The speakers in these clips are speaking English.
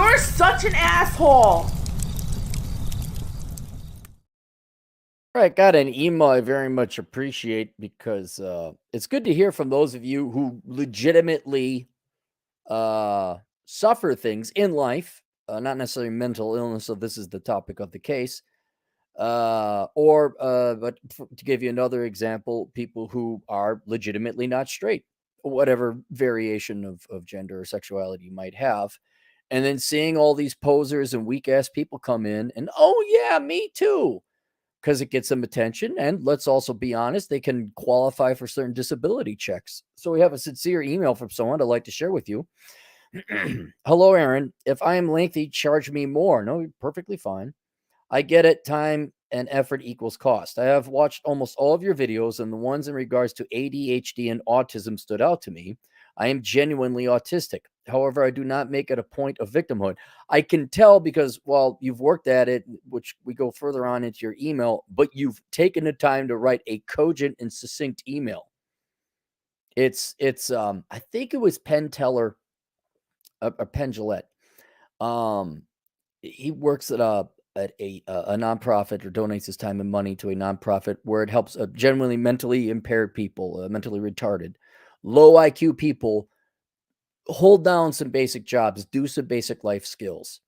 You're such an asshole. All right, got an email I very much appreciate because it's good to hear from those of you who legitimately uh, suffer things in life, not necessarily mental illness. So this is the topic of the case, to give you another example, people who are legitimately not straight, whatever variation of gender or sexuality you might have, and then seeing all these posers and weak ass people come in and oh yeah, me too, because it gets them attention. And let's also be honest, they can qualify for certain disability checks. So we have a sincere email from someone I'd like to share with you. Hello, Aaron. If I am lengthy, charge me more. No, perfectly fine. I get it. Time and effort equals cost. I have watched almost all of your videos, and the ones in regards to ADHD and autism stood out to me. I am genuinely autistic. However, I do not make it a point of victimhood. I can tell because, well, you've worked at it, which we go further on into your email, but you've taken the time to write a cogent and succinct email. It's I think it was Penn Teller or Penn Jillette. Um, he works at a nonprofit, or donates his time and money to a nonprofit where it helps genuinely mentally impaired people, mentally retarded, low IQ people hold down some basic jobs, do some basic life skills.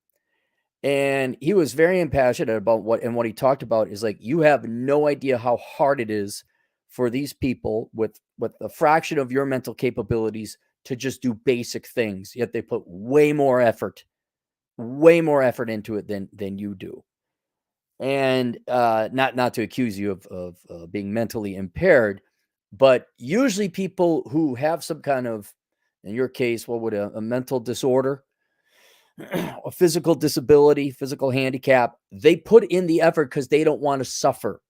And he was very impassioned about what he talked about is like, you have no idea how hard it is for these people with a fraction of your mental capabilities to just do basic things, yet they put way more effort into it than you do. And not to accuse you of being mentally impaired, but usually people who have some kind of, in your case, what would a mental disorder, a physical disability, physical handicap, they put in the effort because they don't want to suffer,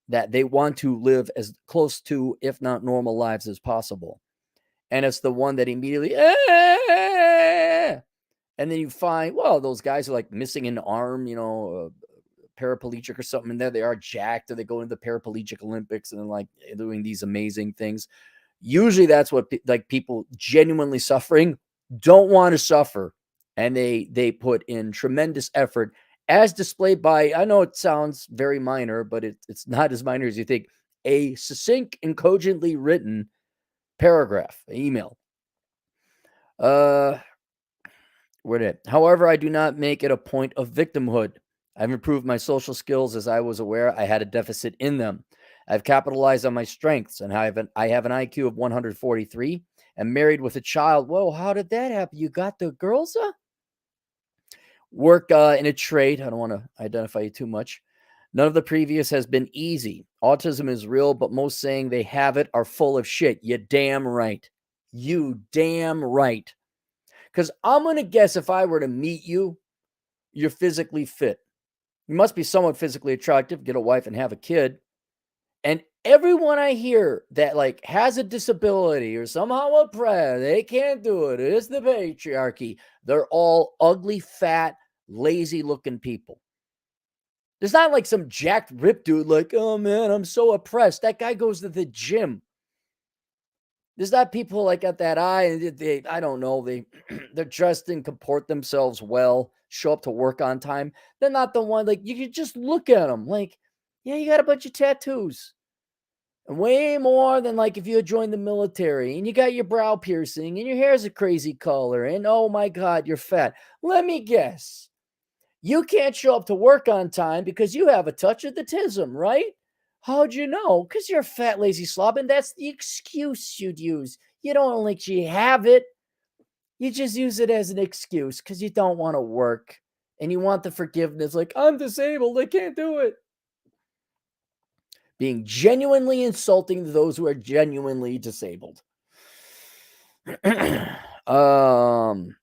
that they want to live as close to, if not normal lives as possible. And it's the one that immediately, and then you find, well, those guys are like missing an arm, paraplegic or something, and there they are jacked, or they go into the paraplegic Olympics and then like doing these amazing things. Usually that's what like people genuinely suffering don't want to suffer, and they put in tremendous effort, as displayed by, I know it sounds very minor, but it's not as minor as you think, a succinct and cogently written paragraph, email. uh However, I do not make it a point of victimhood. I've improved my social skills as I was aware I had a deficit in them. I've capitalized on my strengths, and I have an IQ of 143 and married with a child. Whoa, how did that happen? You got the girls? Work in a trade. I don't want to identify you too much. None of the previous has been easy. Autism is real, but most saying they have it are full of shit. You damn right. You damn right. Because I'm going to guess if I were to meet you, you're physically fit. You must be somewhat physically attractive, get a wife and have a kid. And everyone I hear that like has a disability or somehow oppressed, they can't do it. It's the patriarchy. They're all ugly, fat, lazy looking people. There's not like some jacked rip dude like, oh man, I'm so oppressed. That guy goes to the gym. There's not people like got that eye and I don't know, they're dressed and comport themselves well, show up to work on time. They're not the one, like, you could just look at them like, yeah, you got a bunch of tattoos. And way more than like if you had joined the military and you got your brow piercing and your hair's a crazy color and oh my God, you're fat. Let me guess. You can't show up to work on time because you have a touch of the tism, right? How'd you know? Because you're a fat, lazy slob, and that's the excuse you'd use. You don't actually have it. You just use it as an excuse because you don't want to work and you want the forgiveness. Like, I'm disabled. I can't do it. Being genuinely insulting to those who are genuinely disabled. um,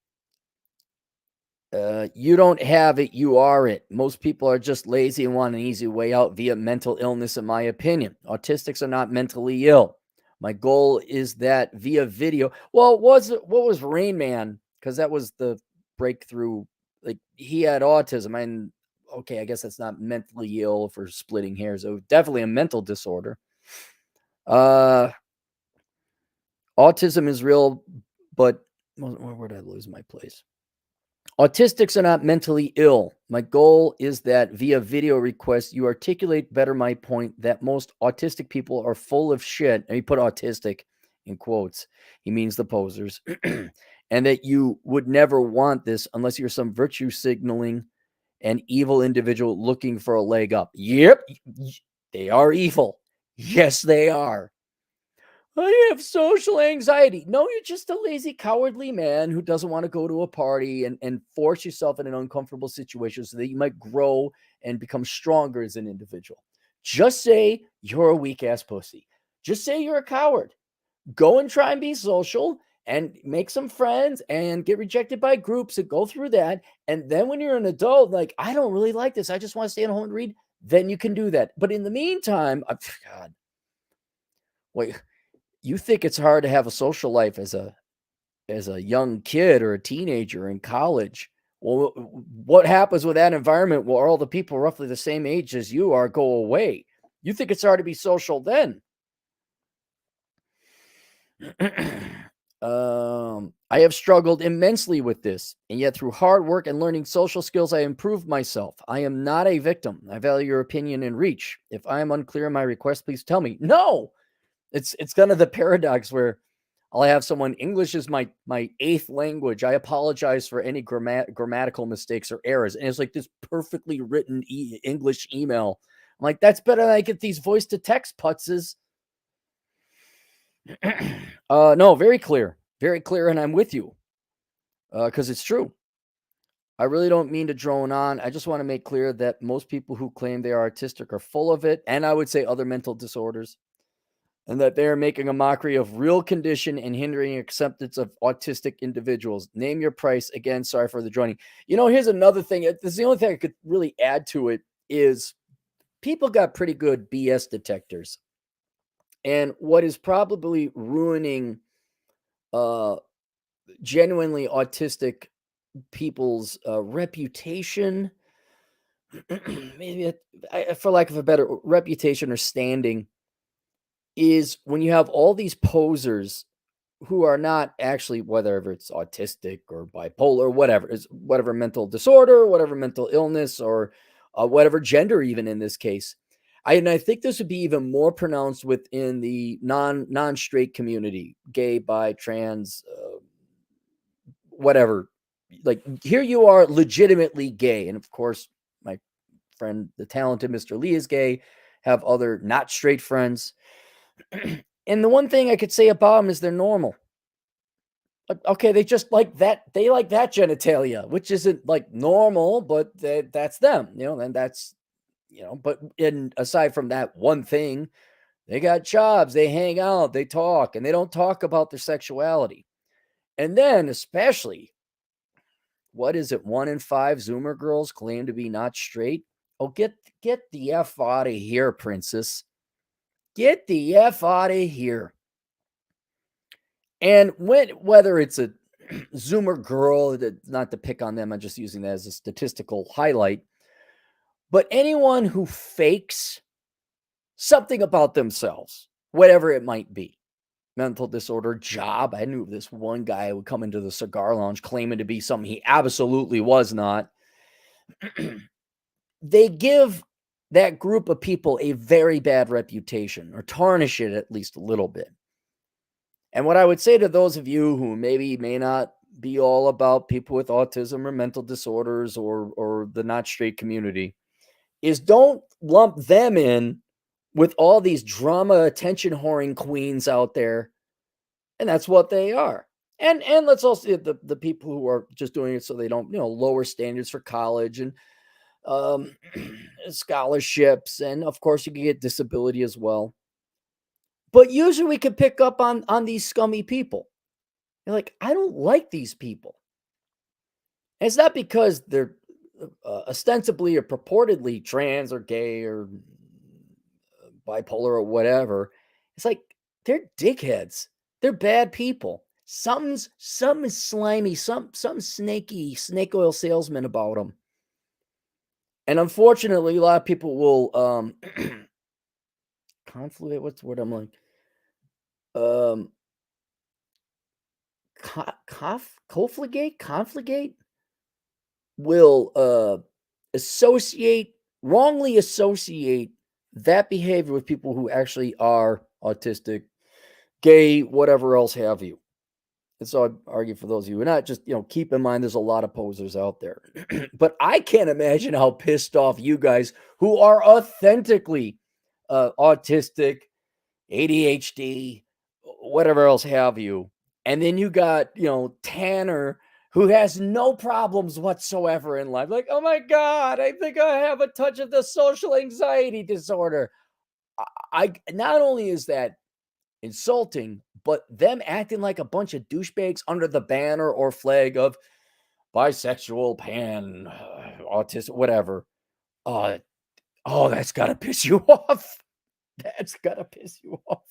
you don't have it, you are it. Most people are just lazy and want an easy way out via mental illness, in my opinion. Autistics are not mentally ill. My goal is that via video. Well, what was Rain Man? Because that was the breakthrough. Like, he had autism, and okay, I guess that's not mentally ill for splitting hairs. It was definitely a mental disorder. Uh, Autism is real, but where did I lose my place? Autistics are not mentally ill. My goal is that via video request, you articulate better my point that most autistic people are full of shit. And he put autistic in quotes. He means the posers. And that you would never want this unless you're some virtue signaling an evil individual looking for a leg up. Yep, they are evil. Yes, they are. I have social anxiety. No, you're just a lazy, cowardly man who doesn't want to go to a party and force yourself in an uncomfortable situation so that you might grow and become stronger as an individual. Just say you're a weak ass pussy. Just say you're a coward. Go and try and be social and make some friends and get rejected by groups and go through that. And then when you're an adult, like, I don't really like this. I just want to stay at home and read. Then you can do that. But in the meantime, God, wait, you think it's hard to have a social life as a young kid or a teenager in college. Well, what happens with that environment where all the people roughly the same age as you are go away? You think it's hard to be social then? I have struggled immensely with this, and yet through hard work and learning social skills, I improved myself. I am not a victim. I value your opinion and reach. If I am unclear in my request, please tell me. No, it's kind of the paradox where I'll have someone, English is my eighth language. I apologize for any grammatical mistakes or errors. And it's like this perfectly written English email. I'm like, that's better than I get these voice to text putzes. No, very clear, and I'm with you because it's true. I really don't mean to drone on. I just want to make clear that most people who claim they are artistic are full of it, and I would say other mental disorders, and that they are making a mockery of real condition and hindering acceptance of autistic individuals. Name your price. Again, sorry for the joining. Here's another thing. This is the only thing I could really add to it is people got pretty good BS detectors. And what is probably ruining uh, genuinely autistic people's reputation, maybe for lack of a better reputation or standing, is when you have all these posers who are not actually, whether it's autistic or bipolar, whatever, is whatever mental disorder, whatever mental illness, or whatever gender, even in this case. I think this would be even more pronounced within the non straight community, gay, bi, trans, whatever. Like, here you are legitimately gay, and of course, my friend, the talented Mr. Lee, is gay. Have other not straight friends, and the one thing I could say about them is they're normal. Okay, they just like that. They like that genitalia, which isn't like normal, but that's them, and that's, but aside from that one thing, they got jobs, they hang out, they talk, and they don't talk about their sexuality. And then, especially, what is it? 1 in 5 Zoomer girls claim to be not straight. Oh, get the F out of here, princess. Get the F out of here. And whether it's a Zoomer girl, not to pick on them, I'm just using that as a statistical highlight, but anyone who fakes something about themselves, whatever it might be, mental disorder, job. I knew this one guy would come into the cigar lounge claiming to be something he absolutely was not. They give that group of people a very bad reputation, or tarnish it at least a little bit. And what I would say to those of you who maybe may not be all about people with autism or mental disorders or the not straight community is don't lump them in with all these drama attention whoring queens out there. And that's what they are. And let's also the people who are just doing it so they don't, lower standards for college and um scholarships, and of course you can get disability as well. But usually we can pick up on these scummy people. You're like, I don't like these people. And it's not because they're ostensibly or purportedly trans or gay or bipolar or whatever. It's like they're dickheads. They're bad people. Something's slimy, some snaky snake oil salesman about them. And unfortunately, a lot of people will confluate. What's the word I'm like? Confligate. will wrongly associate that behavior with people who actually are autistic, gay, whatever else have you. And so I'd argue for those of you who are not, just, keep in mind there's a lot of posers out there. But I can't imagine how pissed off you guys who are authentically autistic, ADHD, whatever else have you. And then you got, Tanner, who has no problems whatsoever in life. Like, oh my God, I think I have a touch of the social anxiety disorder. I not only is that insulting, but them acting like a bunch of douchebags under the banner or flag of bisexual, pan, autistic, whatever. Oh, that's gotta piss you off. That's gotta piss you off.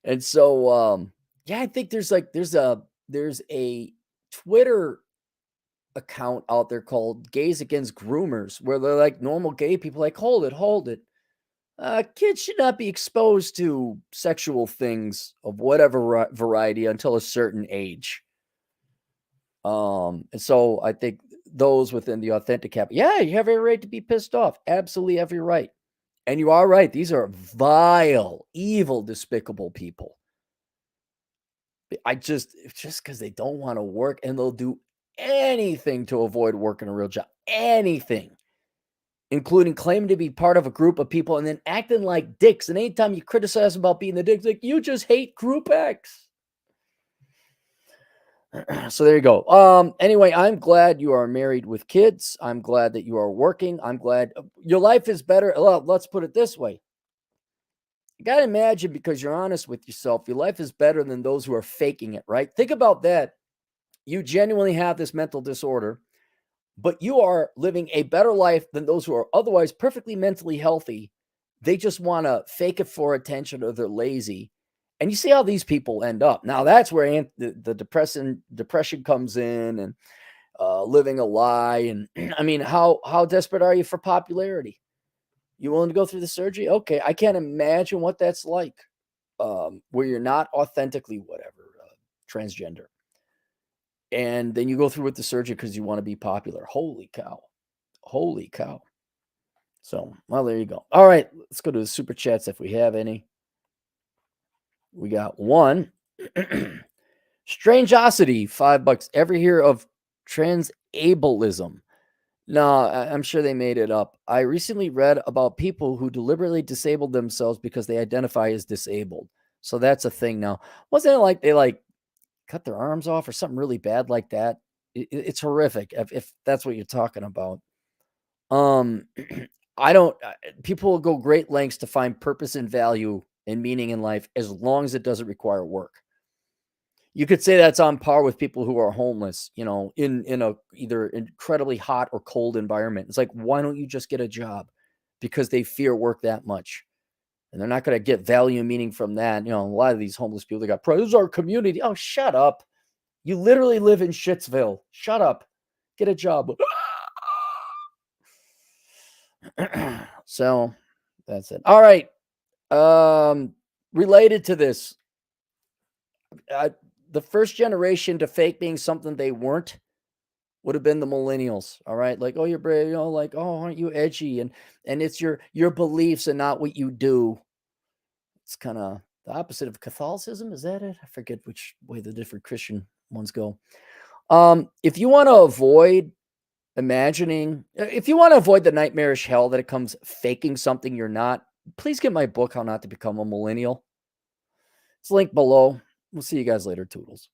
And so, yeah, I think there's a Twitter account out there called Gays Against Groomers, where they're like normal gay people, like, hold it. Kids should not be exposed to sexual things of whatever variety until a certain age. And so I think those within the authentic camp, yeah, you have every right to be pissed off. Absolutely every right. And you are right. These are vile, evil, despicable people. It's just because they don't want to work, and they'll do anything to avoid working a real job. Anything. Including claiming to be part of a group of people and then acting like dicks. And anytime you criticize them about being the dicks, like, you just hate Group X. So there you go. Anyway, I'm glad you are married with kids. I'm glad that you are working. I'm glad your life is better. Well, let's put it this way. You got to imagine, because you're honest with yourself, your life is better than those who are faking it, right? Think about that. You genuinely have this mental disorder, but you are living a better life than those who are otherwise perfectly mentally healthy. They just want to fake it for attention, or they're lazy. And you see how these people end up. Now, that's where the depression comes in, and living a lie. And I mean, how desperate are you for popularity? You willing to go through the surgery? Okay, I can't imagine what that's like, where you're not authentically whatever, transgender. And then you go through with the surgery because you want to be popular. Holy cow. Holy cow. So, well, there you go. All right, let's go to the super chats if we have any. We got one. Strangeosity, $5. Ever hear of transableism? No, I'm sure they made it up. I recently read about people who deliberately disabled themselves because they identify as disabled. So that's a thing now. Wasn't it like they cut their arms off or something really bad like that? It's horrific if that's what you're talking about. I don't. People will go great lengths to find purpose and value and meaning in life as long as it doesn't require work. You could say that's on par with people who are homeless, in a either incredibly hot or cold environment. It's like, why don't you just get a job? Because they fear work that much. And they're not going to get value and meaning from that. A lot of these homeless people, they got, this is our community. Oh, shut up. You literally live in Shitsville. Shut up. Get a job. So that's it. All right. Related to this, the first generation to fake being something they weren't would have been the millennials. All right. Like, oh, you're brave, like, oh, aren't you edgy? And it's your beliefs and not what you do. It's kind of the opposite of Catholicism. Is that it? I forget which way the different Christian ones go. If you want to avoid if you want to avoid the nightmarish hell that it comes faking something you're not, please get my book, How Not to Become a Millennial. It's linked below. We'll see you guys later. Toodles.